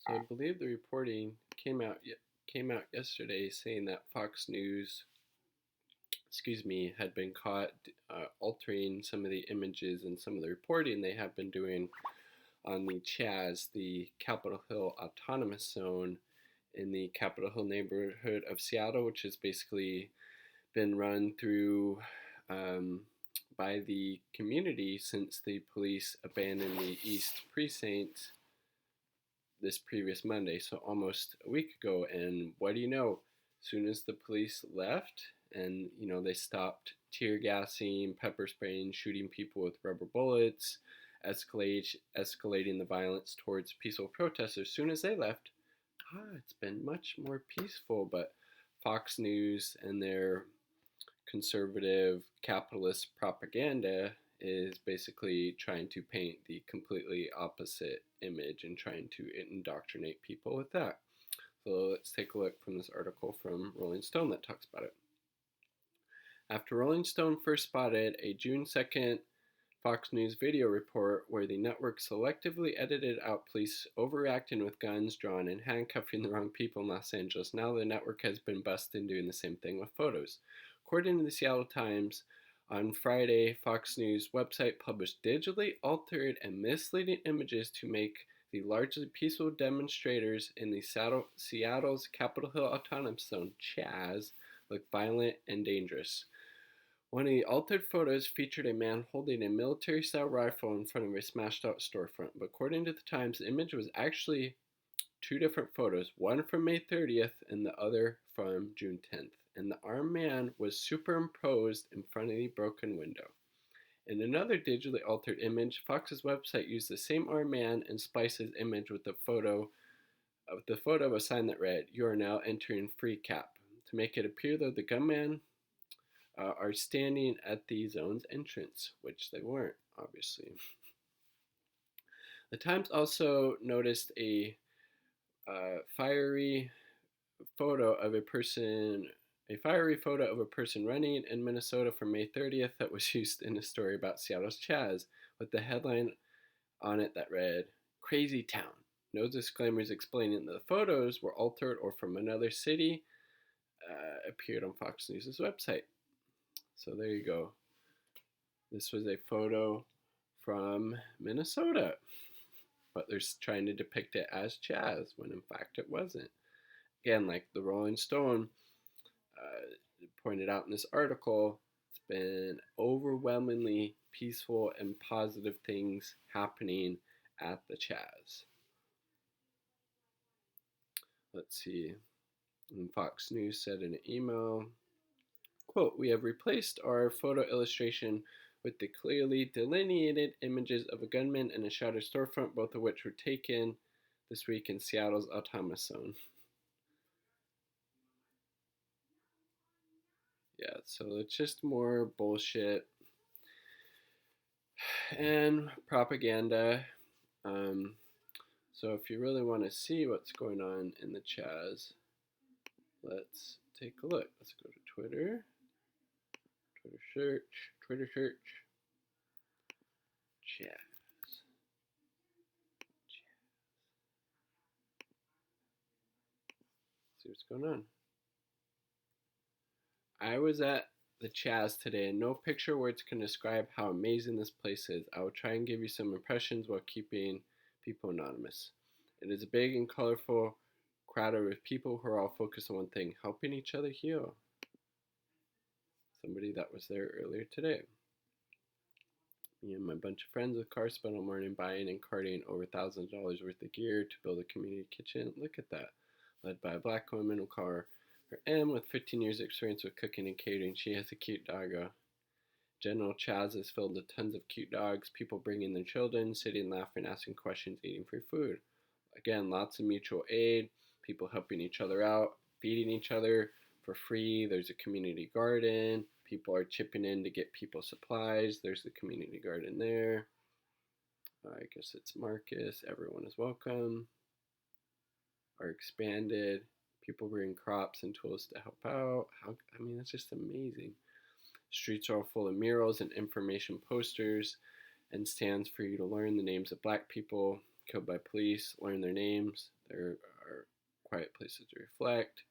So I believe the reporting came out yesterday saying that Fox News, had been caught altering some of the images and some of the reporting they have been doing on the CHAZ, the Capitol Hill Autonomous Zone in the Capitol Hill neighborhood of Seattle, which has basically been run through um, by the community since the police abandoned the East Precinct this previous Monday, so almost a week ago. And what do you know? As soon as the police left and they stopped tear gassing, pepper spraying, shooting people with rubber bullets, escalating the violence towards peaceful protesters. As soon as they left, it's been much more peaceful. But Fox News and their conservative capitalist propaganda is basically trying to paint the completely opposite image and trying to indoctrinate people with that. So let's take a look from this article from Rolling Stone that talks about it. After Rolling Stone first spotted a June 2nd Fox News video report where the network selectively edited out police overreacting with guns drawn and handcuffing the wrong people in Los Angeles, now the network has been busted doing the same thing with photos. According to the Seattle Times, on Friday, Fox News website published digitally altered and misleading images to make the largely peaceful demonstrators in the Seattle's Capitol Hill Autonomous Zone, CHAZ, look violent and dangerous. One of the altered photos featured a man holding a military-style rifle in front of a smashed-out storefront, but according to the Times, the image was actually two different photos, one from May 30th and the other from June 10th, and the armed man was superimposed in front of the broken window. In another digitally altered image, Fox's website used the same armed man and spliced his image with the photo of a sign that read, "You are now entering free cap," to make it appear that the gunman are standing at the zone's entrance, which they weren't, obviously. The Times also noticed a fiery photo of a person running in Minnesota from May 30th that was used in a story about Seattle's CHAZ, with the headline on it that read, "Crazy Town." No disclaimers explaining that the photos were altered or from another city appeared on Fox News' website. So there you go. This was a photo from Minnesota, but they're trying to depict it as CHAZ when in fact it wasn't. Again, like the Rolling Stone pointed out in this article, it's been overwhelmingly peaceful and positive things happening at the CHAZ. Let's see. And Fox News said in an email, quote, "We have replaced our photo illustration with the clearly delineated images of a gunman and a shattered storefront, both of which were taken this week in Seattle's Autonomous Zone." Yeah, so it's just more bullshit and propaganda. So if you really want to see what's going on in the CHAZ, let's take a look. Let's go to Twitter search, CHAZ. See what's going on. I was at the CHAZ today, and no picture words can describe how amazing this place is. I will try and give you some impressions while keeping people anonymous. It is a big and colorful, crowded with people who are all focused on one thing, helping each other heal. Somebody that was there earlier today. Me and my bunch of friends with cars spent all morning buying and carting over $1,000 worth of gear to build a community kitchen. Look at that. Led by a black woman who call her M with 15 years of experience with cooking and catering. She has a cute doggo. General CHAZ is filled with tons of cute dogs, people bringing their children, sitting, laughing, asking questions, eating free food. Again, lots of mutual aid, people helping each other out, feeding each other for free. There's a community garden. People are chipping in to get people supplies. There's the community garden there. I guess it's Marcus. Everyone is welcome. Are expanded. People bring crops and tools to help out. It's just amazing. Streets are all full of murals and information posters and stands for you to learn the names of black people killed by police, learn their names, There are quiet places to reflect.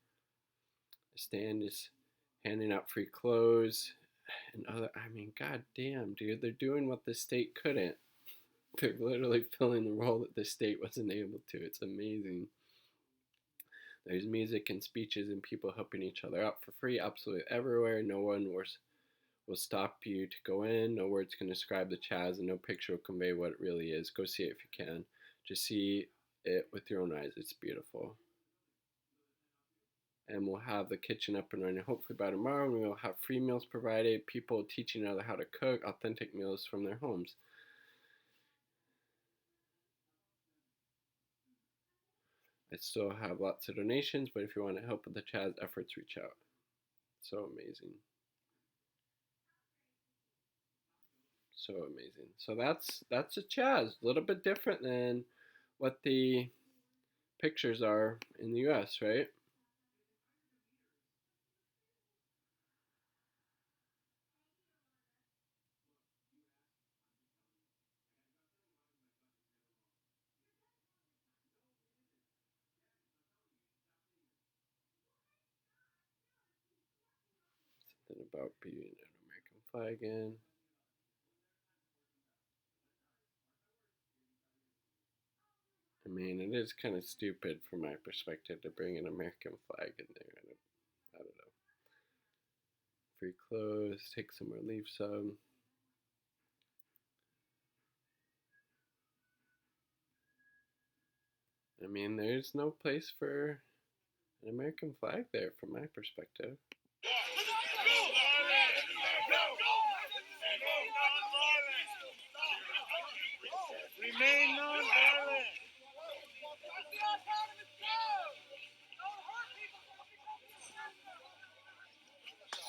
The stand is handing out free clothes and other. I mean, god damn, dude, they're doing what the state couldn't. They're literally filling the role that the state wasn't able to. It's amazing. There's music and speeches and people helping each other out for free absolutely everywhere. No one will stop you to go in. No words can describe the CHAZ, and no picture will convey what it really is. Go see it if you can. Just see it with your own eyes. It's beautiful. And we'll have the kitchen up and running hopefully by tomorrow. And we'll have free meals provided, people teaching others how to cook authentic meals from their homes. I still have lots of donations, but if you want to help with the CHAZ efforts, reach out. So amazing. So amazing. So that's a CHAZ. A little bit different than what the pictures are in the US, right? Something about being an American flag in. I mean, it is kind of stupid from my perspective to bring an American flag in there. I don't know. Free clothes, take some or leave some. I mean, there's no place for an American flag there from my perspective. Remain non-violent.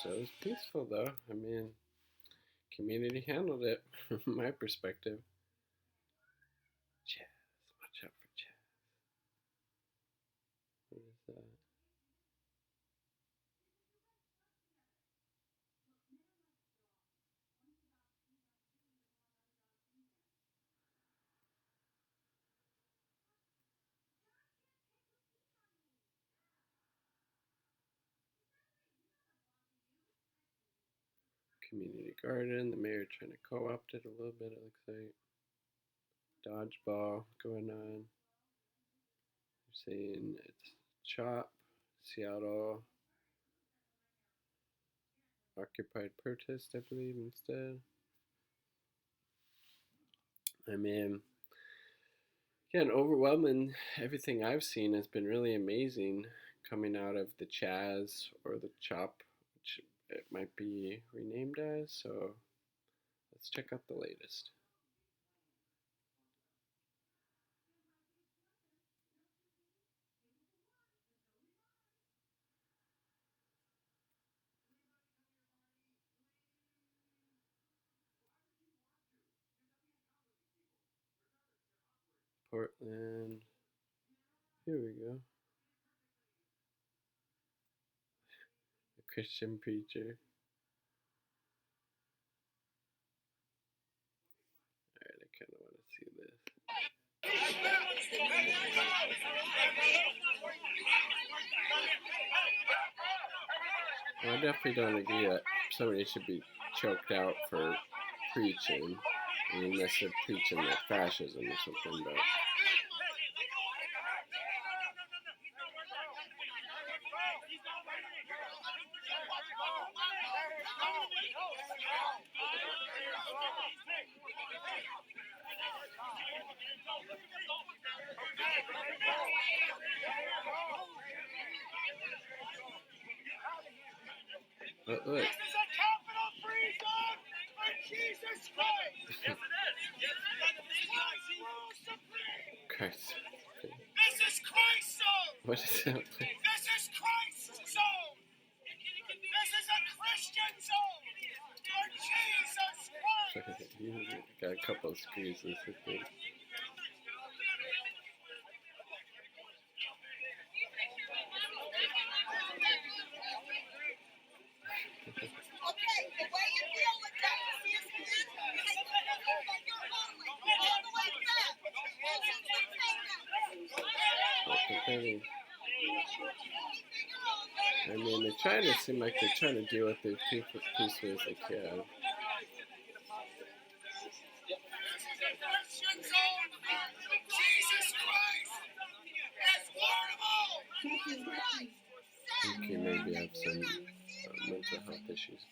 So it was peaceful though. I mean, community handled it from my perspective. CHAZ, watch out for CHAZ. What is that? Community garden. The mayor trying to co-opt it a little bit, it looks like. Dodgeball going on. They're saying it's CHOP, Seattle occupied protest, I believe, instead. I mean, again, overwhelming. Everything I've seen has been really amazing coming out of the CHAZ or the CHOP, which it might be renamed as. So let's check out the latest. Portland. Here we go. A Christian preacher. Alright, I kind of want to see this. Well, I definitely don't agree that somebody should be choked out for preaching, unless they're preaching like fascism or something, but look. This is a capital free zone for Jesus Christ. Yes, it is. Christ. This is Christ's zone. What is that? This is Christ's zone. This is a Christian zone for Jesus Christ. You got a couple of squeezes, I think. But then, I mean, they're trying to seem like they're trying to deal with their peacefully as they can. Jesus Christ has warned them all. I think you maybe have some mental health issues.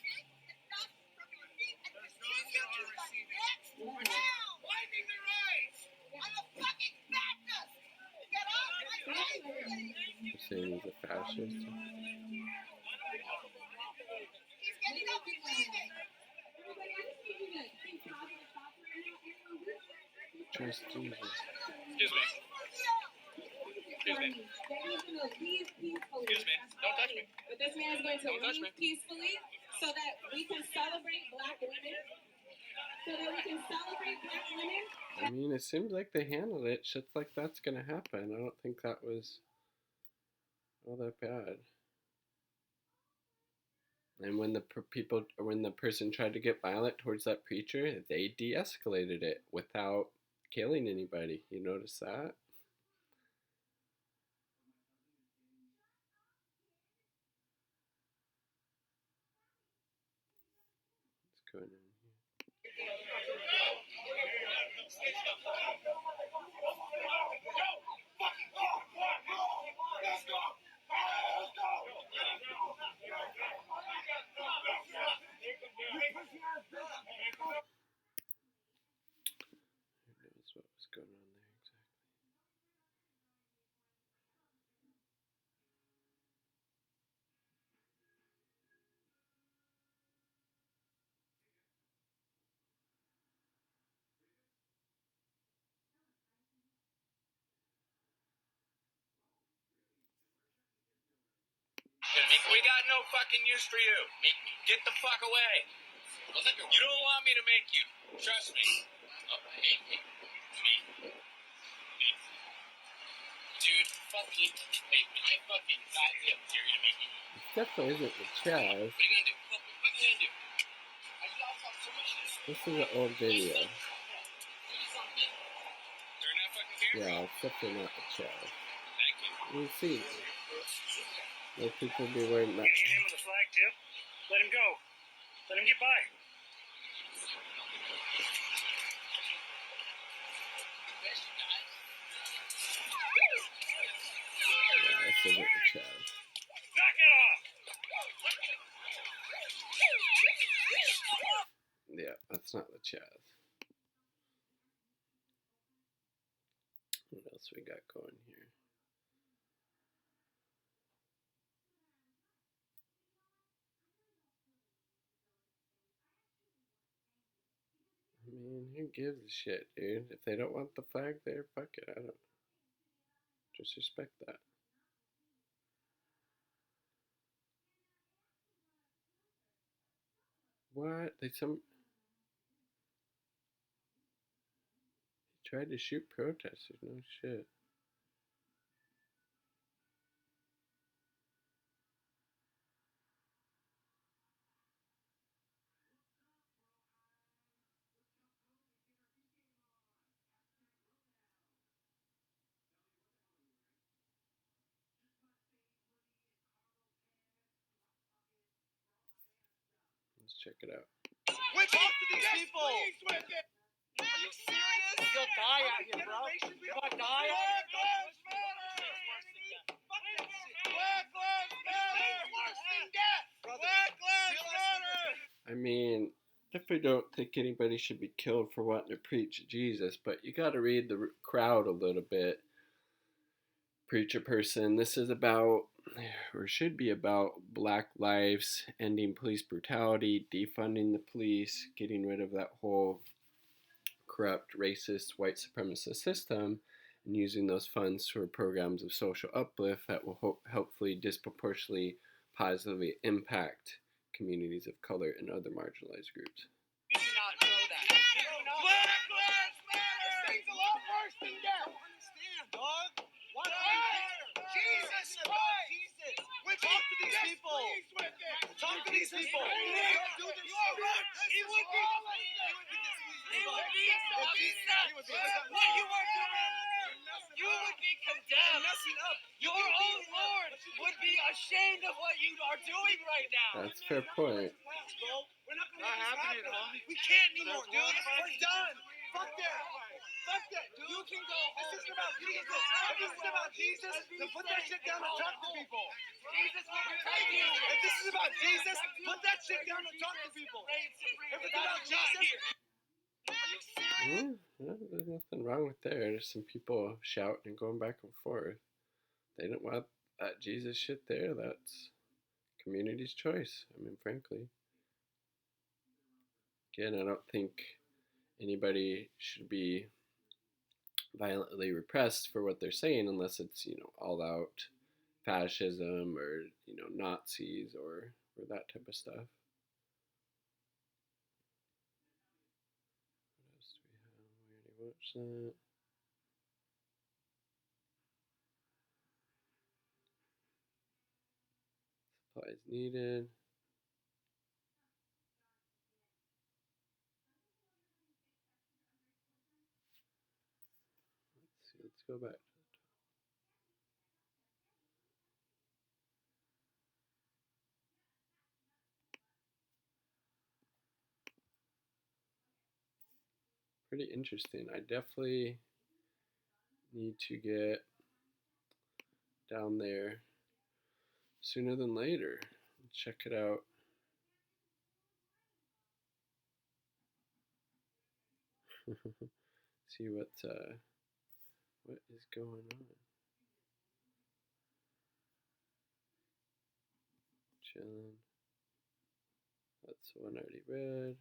Wiping their eyes. I'm a fucking fascist. Get off my face. You're saying he's a fascist? He's getting up and leaving. Trust Jesus. Excuse me. Excuse me. Excuse me. Don't touch me. But this man is going to leave peacefully so that we can celebrate black women. I mean, it seems like they handled it. Shit like that's gonna happen. I don't think that was all that bad. And when the person tried to get violent towards that preacher, they de-escalated it without killing anybody. You notice that? What's going on here? Who knows what was going on there exactly? We got no fucking use for you. Get the fuck away. You don't want me to make you. Trust me. Oh, hey. Me. Dude, fucking make me. I fucking goddamn dare you to make me. It definitely isn't the CHAZ. What are you gonna do? What are you gonna do? I lost on so much of this. This is an old video. Turn that fucking camera. Yeah, it's definitely not the CHAZ. Thank you. You see, no people be wearing that. Hit him with the flag too. Let him go. Let him get by. Yeah, this isn't the CHAZ. Knock it off. Yeah, that's not the CHAZ. What else we got going here? I mean, who gives a shit, dude? If they don't want the flag there, fuck it. I don't. Just respect that. What? They tried to shoot protesters. No shit. Let's check it out. Talk to these people. Are you serious? You'll die out here, bro. You're gonna die out here. Black lives matter. Worse than death. Black lives matter. I mean, definitely don't think anybody should be killed for wanting to preach Jesus, but you gotta read the crowd a little bit. Preacher person, this is about, or should be about, black lives, ending police brutality, defunding the police, getting rid of that whole corrupt, racist, white supremacist system, and using those funds for programs of social uplift that will hopefully disproportionately positively impact communities of color and other marginalized groups. You do not know that. Black lives matter. This thing's a lot worse than death. I don't understand, dog. What? Jesus Christ. Talk to these people. Talk to these people. You are right. He would be. What you are doing, you would be condemned. messing up. Your own Lord would be ashamed of what you are doing right now. That's a fair point. We're not gonna let this happen. We can't anymore, dude. We're done. Fuck that. Fuck that, dude. You can go home. This isn't about Jesus. If this is about Jesus, then put that shit down and talk to people. Jesus will protect you. If this is about Jesus, put that shit down and talk to people. If it's about Jesus, are you serious? There's nothing wrong with there. There's some people shouting and going back and forth. They don't want that Jesus shit there. That's community's choice. I mean, frankly. Again, I don't think anybody should be violently repressed for what they're saying unless it's, all out fascism or, Nazis or that type of stuff. What else do we have? We already watched that. Supplies needed. Let's see, let's go back. Pretty interesting. I definitely need to get down there sooner than later. Check it out. See what is going on. Chilling. That's the one I already read.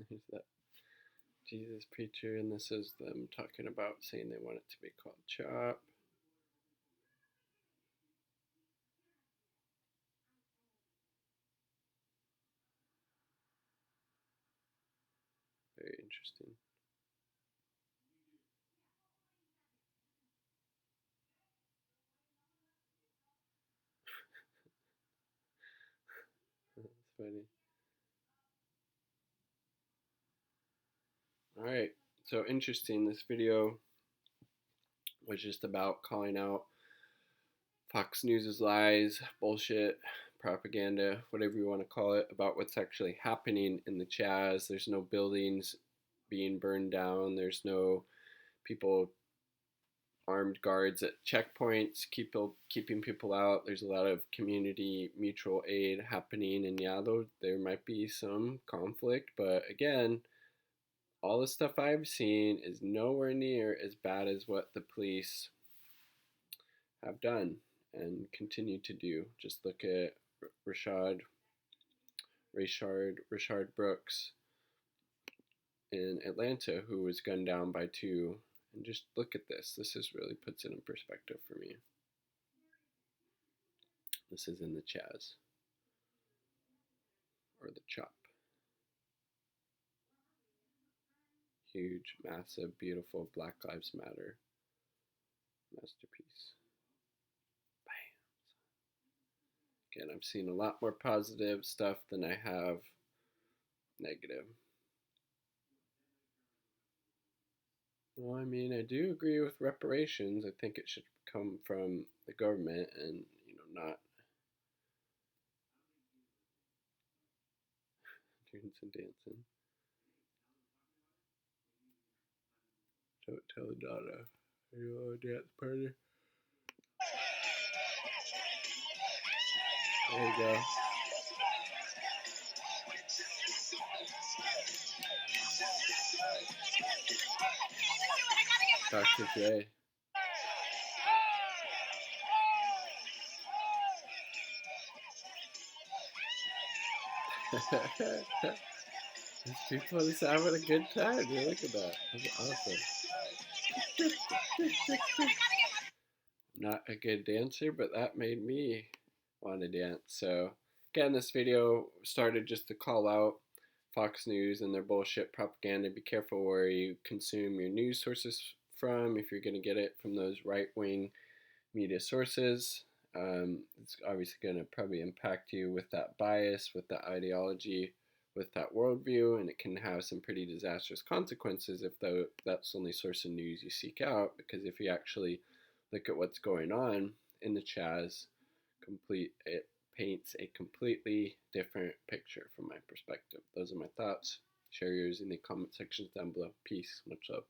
There's that Jesus preacher, and this is them talking about saying they want it to be called CHOP. Very interesting. That's funny. Alright, so interesting. This video was just about calling out Fox News' lies, bullshit, propaganda, whatever you want to call it, about what's actually happening in the CHAZ. There's no buildings being burned down. There's no people, armed guards at checkpoints, keeping people out. There's a lot of community mutual aid happening, and yeah, though there might be some conflict, but again, all the stuff I've seen is nowhere near as bad as what the police have done and continue to do. Just look at Rashard Brooks in Atlanta, who was gunned down by two. And just look at this. This is really puts it in perspective for me. This is in the CHAZ, or the CHOP. Huge, massive, beautiful Black Lives Matter masterpiece. Bam. Again, I've seen a lot more positive stuff than I have negative. Well, I mean, I do agree with reparations. I think it should come from the government and, not doing some dancing. Don't tell the daughter. Are you on a dance party? There you go. Dr. J. These people are just having a good time. Dude, look at that. That's awesome. Not a good dancer, but that made me want to dance. So, again, this video started just to call out Fox News and their bullshit propaganda. Be careful where you consume your news sources from if you're going to get it from those right-wing media sources. It's obviously going to probably impact you with that bias, with that ideology, with that worldview, and it can have some pretty disastrous consequences if that's the only source of news you seek out. Because if you actually look at what's going on in the CHAZ, it paints a completely different picture from my perspective. Those are my thoughts. Share yours in the comment sections down below. Peace. Much love.